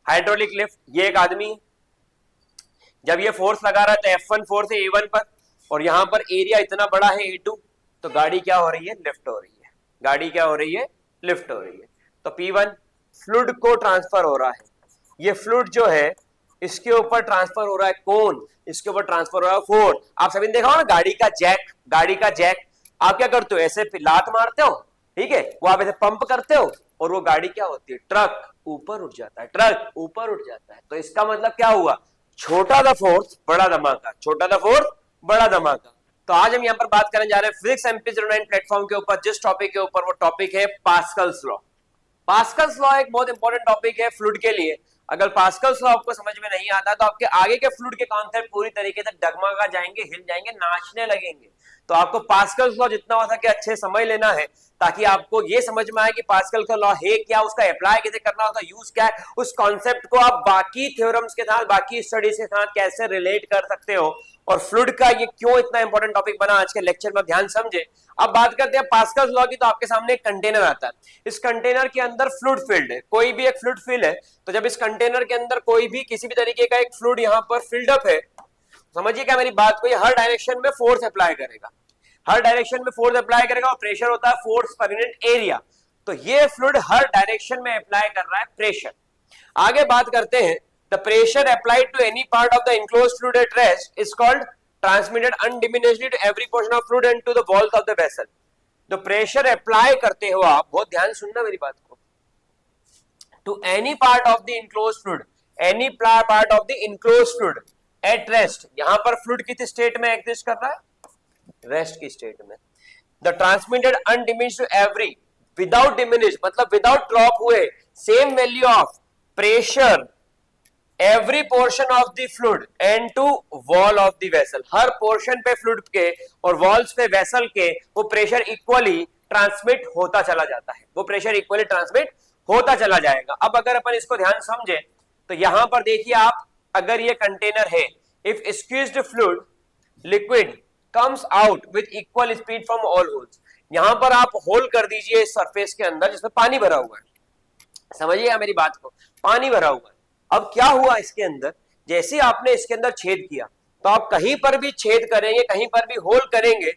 Hydraulic lift, ये एक आदमी है, जब ये फोर्स लगा रहा है तो F1 फोर्स है A1 पर, और यहां पर एरिया इतना बड़ा है A2, तो गाड़ी क्या हो रही है, लिफ्ट हो रही है, गाड़ी क्या हो रही है, लिफ्ट हो रही है। तो P1 फ्लूइड को ट्रांसफर हो रहा है, ये फ्लूइड जो है इसके ऊपर ट्रांसफर हो रहा है, कौन, इसके ऊपर ट्रांसफर हो रहा है फोर्स। आप सभी ने देखा हो ना गाड़ी का जैक, गाड़ी का जैक आप क्या करते हो, ऐसे लात मारते हो, ठीक है, वो आप ऐसे पंप करते हो और वो गाड़ी क्या होती है, ट्रक ऊपर उठ जाता है, ट्रक ऊपर उठ जाता है। तो इसका मतलब क्या हुआ, छोटा द फोर्स बड़ा धमाका, छोटा द फोर्स बड़ा धमाका। तो आज हम यहाँ पर बात करने जा रहे हैं फिजिक्स MP09 प्लेटफॉर्म के ऊपर, जिस टॉपिक के ऊपर, वो टॉपिक है पास्कल्स लॉ। पास्कल्स लॉ एक बहुत इंपॉर्टेंट टॉपिक है फ्लूइड के लिए। अगर पास्कल्स लॉ आपको समझ में नहीं आता तो आपके आगे के फ्लूइड के कॉन्सेप्ट पूरी तरीके से डगमगा जाएंगे, हिल जाएंगे, नाचने लगेंगे। तो आपको पास्कल्स लॉ जितना हो सके अच्छे समझ लेना है, ताकि आपको ये समझ में आए कि पास्कल का लॉ है क्या, उसका अप्लाई कैसे करना, उसका यूज क्या है, उस कॉन्सेप्ट को आप बाकी थ्योरम्स के साथ, बाकी स्टडीज के साथ कैसे रिलेट कर सकते हो, और फ्लूइड का ये क्यों इतना इंपॉर्टेंट टॉपिक बना आज के लेक्चर में, ध्यान समझे। अब बात करते हैं पास्कल्स लॉ की। तो आपके सामने एक कंटेनर आता है, इस कंटेनर के अंदर फ्लूइड फील्ड है, कोई भी एक फ्लूइड फील्ड है। तो जब इस कंटेनर के अंदर कोई भी किसी भी तरीके का एक फ्लूइड यहां पर फिल्ड अप है, समझिए क्या मेरी बात को, ये हर डायरेक्शन में फोर्स अप्लाई करेगा, हर डायरेक्शन में फोर्स अप्लाई करेगा, और प्रेशर होता है फोर्स पर यूनिट एरिया। तो ये फ्लूइड हर डायरेक्शन में अप्लाई कर रहा है प्रेशर। आगे बात करते हैं, the pressure applied to any part of the enclosed fluid at rest is called transmitted undiminishedly to every portion of fluid and to the walls of the vessel. तो pressure apply करते हो आप, बहुत ध्यान सुनना मेरी बात को, to any part of the enclosed fluid, any part of the enclosed fluid at rest, यहां पर फ्लूइड किस स्टेट में एग्जिस्ट कर रहा है, रेस्ट की स्टेट में। The transmitted undiminished to every, without diminish मतलब विदाउट ड्रॉप हुए, same value of pressure every portion of the fluid and to wall of the vessel, हर पोर्शन पे फ्लूइड के और वॉल्स पे वेसल के वो प्रेशर इक्वली ट्रांसमिट होता चला जाता है, वो प्रेशर इक्वली ट्रांसमिट होता चला जाएगा। अब अगर अपन इसको ध्यान समझे तो यहां पर देखिए आप, अगर ये कंटेनर है, if squeezed fluid liquid comes out with equal speed from all holes, यहां पर आप होल कर दीजिए इस सरफेस के अंदर जिसमें पानी भरा हुआ है, समझिएगा मेरी बात को, पानी भरा हुआ है। अब क्या हुआ इसके अंदर, जैसे आपने इसके अंदर छेद किया, तो आप कहीं पर भी छेद करेंगे, कहीं पर भी होल करेंगे,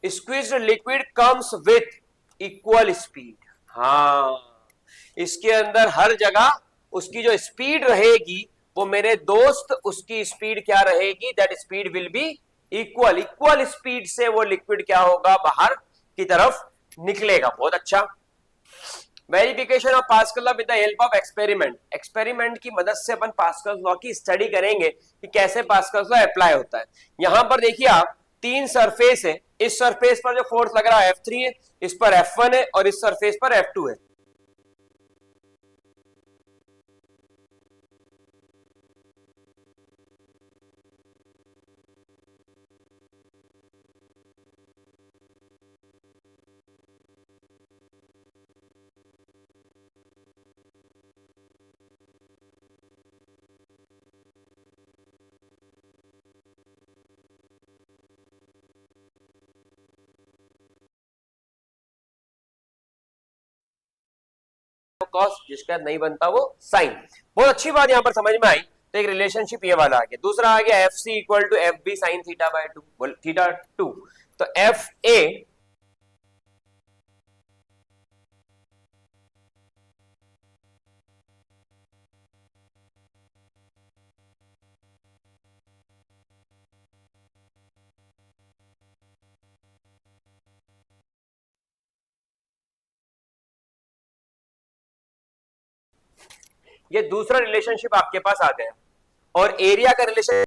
squeezed liquid comes with equal speed. हाँ, इसके अंदर हर जगह उसकी जो स्पीड रहेगी, वो मेरे दोस्त उसकी स्पीड क्या रहेगी, that speed will be equal, equal speed से वो लिक्विड क्या होगा, बाहर की तरफ निकलेगा। बहुत अच्छा। Verification of pascal law with the help of experiment, experiment की मदद से अपन पास्कल लॉ की स्टडी करेंगे कि कैसे पास्कल लॉ अप्लाई होता है। यहां पर देखिए आप, तीन सरफेस है, इस सरफेस पर जो फोर्स लग रहा है F3 है, इस पर F1 है, और इस सरफेस पर F2 है। कॉस, जिसका नहीं बनता वो साइन। बहुत अच्छी बात यहां पर समझ में आई। तो एक रिलेशनशिप ये वाला आ गया, दूसरा आ गया F C equal to F B sine theta by two, theta two. तो एफ ए, ये दूसरा रिलेशनशिप आपके पास आ गया, और एरिया का relation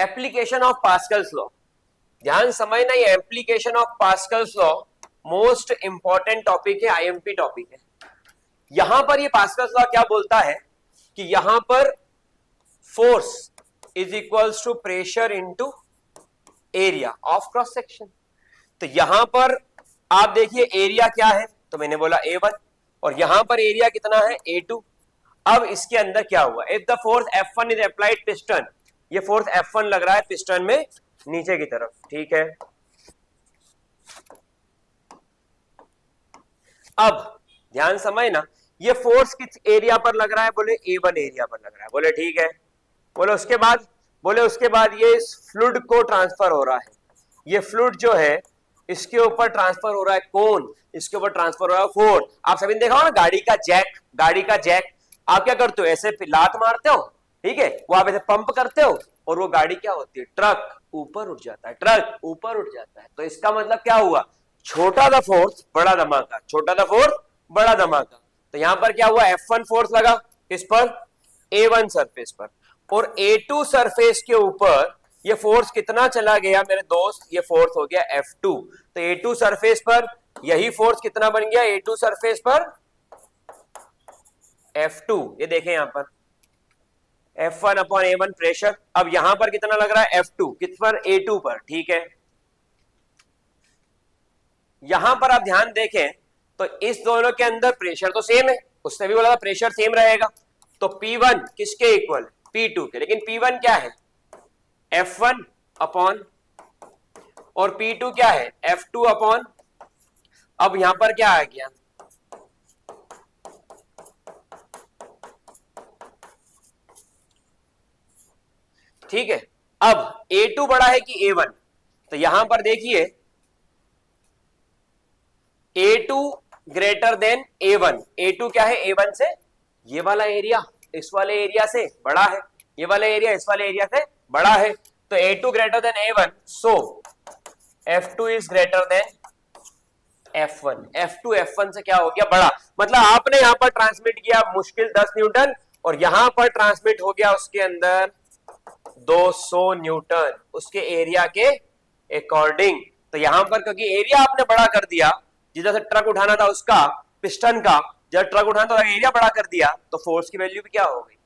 application of Pascal's law, ध्यान समझना, ये application of Pascal's law most important topic है, आईएमपी टॉपिक है। यहां पर ये पास्कल्स लॉ क्या बोलता है कि यहां पर force is equals to pressure into area of cross section. तो यहां पर आप देखिए एरिया क्या है, तो मैंने बोला A1 और यहां पर एरिया कितना है A2। अब इसके अंदर क्या हुआ, if the force F1 is applied piston, ये फोर्स F1 लग रहा है पिस्टन में नीचे की तरफ, ठीक है। अब ध्यान समझना, ये फोर्स किस एरिया पर लग रहा है, बोले A1 एरिया पर लग रहा है, बोले ठीक है। बोले उसके बाद ये इस फ्लूइड को ट्रांसफर हो रहा है, ये फ्लूइड जो है इसके ऊपर ट्रांसफर हो रहा है, कौन, इसके ऊपर ट्रांसफर हो रहा है फोर्स। आप सभी ने देखा हो ना गाड़ी का जैक, आप क्या करते हो, ऐसे लात मारते हो, ठीक है, वो आप ऐसे पंप करते हो और वो गाड़ी क्या होती है, ट्रक ऊपर उठ जाता है, ट्रक ऊपर उठ जाता है। तो इसका मतलब क्या हुआ, छोटा द फोर्स बड़ा धमाका, छोटा द फोर्स बड़ा धमाका। तो यहां पर क्या हुआ, F1 फोर्स लगा किस पर, A1 सरफेस पर, और A2 सरफेस के ऊपर ये फोर्स कितना चला गया मेरे दोस्त, ये फोर्स हो गया F2। तो A2 सरफेस पर यही फोर्स कितना बन गया, A2 सरफेस पर F2, ये देखें यहां पर F1 अपॉन A1 प्रेशर। अब यहां पर कितना लग रहा है, F2 किस पर, A2 पर, ठीक है। यहां पर आप ध्यान देखें तो इस दोनों के अंदर प्रेशर तो सेम है, उसने भी बोला था प्रेशर सेम रहेगा। तो P1 किसके इक्वल, P2 के, लेकिन P1 क्या है, F1 अपॉन, और P2 क्या है, F2 अपॉन। अब यहां पर क्या आ गया, ठीक है। अब A2 बड़ा है कि A1, तो यहां पर देखिए A2 greater than A1, A2 क्या है, A1 से, ये वाला एरिया इस वाले एरिया से बड़ा है, ये वाला एरिया इस वाले एरिया से बड़ा है। तो A2 greater than A1, so F2 is greater than F1, F2 F1 से क्या हो गया, बड़ा। मतलब आपने यहां पर ट्रांसमिट किया मुश्किल 10 न्यूटन और यहां पर ट्रांसमिट हो गया उसके अंदर 200 न्यूटन उसके एरिया के अकॉर्डिंग। तो यहां पर क्योंकि एरिया आपने बड़ा कर दिया, जिधर से ट्रक उठाना था उसका, पिस्टन का, जब ट्रक उठाना था एरिया बड़ा कर दिया, तो फोर्स की वैल्यू भी क्या हो गई,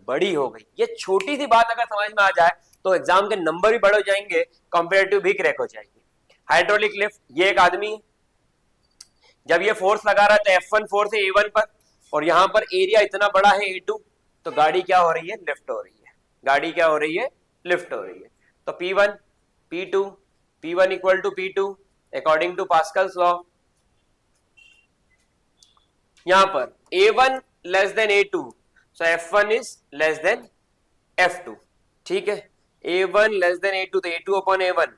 बड़ी हो गई। ये छोटी सी बात अगर समझ में आ जाए तो एग्जाम के नंबर भी बड़े हो जाएंगे, कंपेरेटिव भी क्रैक हो जाएंगे। हाइड्रोलिक लिफ्ट, ये एक आदमी जब ये फोर्स लगा रहा था F1 फोर्स है A1 पर और यहां पर एरिया इतना बड़ा है A2, तो गाड़ी क्या हो रही है, लिफ्ट हो रही है, गाड़ी क्या हो रही है, लिफ्ट हो रही है। तो P1 P2, P1 equal to P2 according to Pascal's law. यहां पर A1 less than A2, so F1 is less than F2, ठीक है। A1 लेस देन A2, तो A2 अपॉन A1,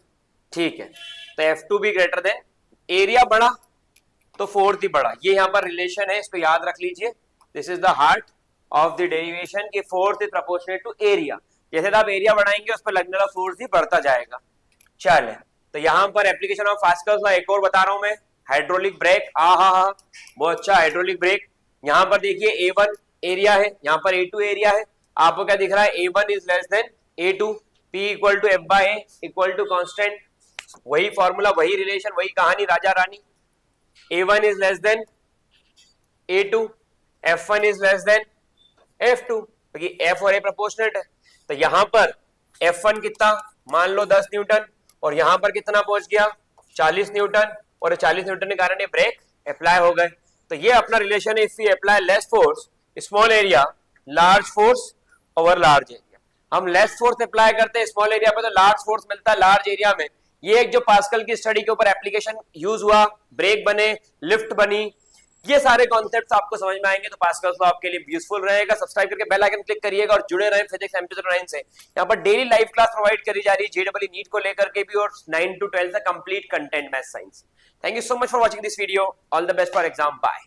ठीक है। तो F2 भी ग्रेटर देन, एरिया बड़ा तो फोर्स भी बड़ा, ये यहां पर रिलेशन है, इसको याद रख लीजिए। This is the heart of the derivation की force is proportional to area, जैसे आप एरिया बढ़ाएंगे उस पर लगने वाला फोर्स भी बढ़ता जाएगा। चले, तो यहां पर एप्लीकेशन ऑफ पास्कल्स लॉ एक और बता रहा हूं मैं, हाइड्रोलिक ब्रेक, बहुत अच्छा हाइड्रोलिक ब्रेक। यहां पर देखिए A1 एरिया है, यहां पर A2 एरिया है, आपको क्या दिख रहा है, A1 is less than A2, P equal to F by A equal to constant, वही फॉर्मूला, वही रिलेशन, वही कहानी राजा रानी। A1 is less than A2, F1 is less than F2, क्योंकि F और A प्रोपोर्शनेट है। तो यहां पर F1 कितना, मान लो 10 न्यूटन, और यहां पर कितना पहुंच गया, 40 न्यूटन, और 40 न्यूटन के कारण ये ब्रेक अप्लाई हो गए। तो ये अपना रिलेशन है, if we apply less force small area, large force over large area. हम लेस फोर्स अप्लाई करते हैं स्मॉल एरिया पे तो लार्ज फोर्स मिलता है लार्ज एरिया में। ये एक जो पास्कल की स्टडी के ऊपर एप्लीकेशन यूज हुआ, ब्रेक बने, लिफ्ट बनी, ये सारे कॉन्सेप्ट्स आपको समझ में आएंगे तो पास्कल्स लॉ आपके लिए यूजफुल रहेगा। सब्सक्राइब करके बेल आइकन क्लिक करिएगा और जुड़े रहें फिजिक्स M209 से। यहाँ पर डेली लाइव क्लास प्रोवाइड करी जा रही है JEE नीट को लेकर के भी, और 9 to 12 का complete content math science. Thank you so much for watching this video, all the best for exam, bye.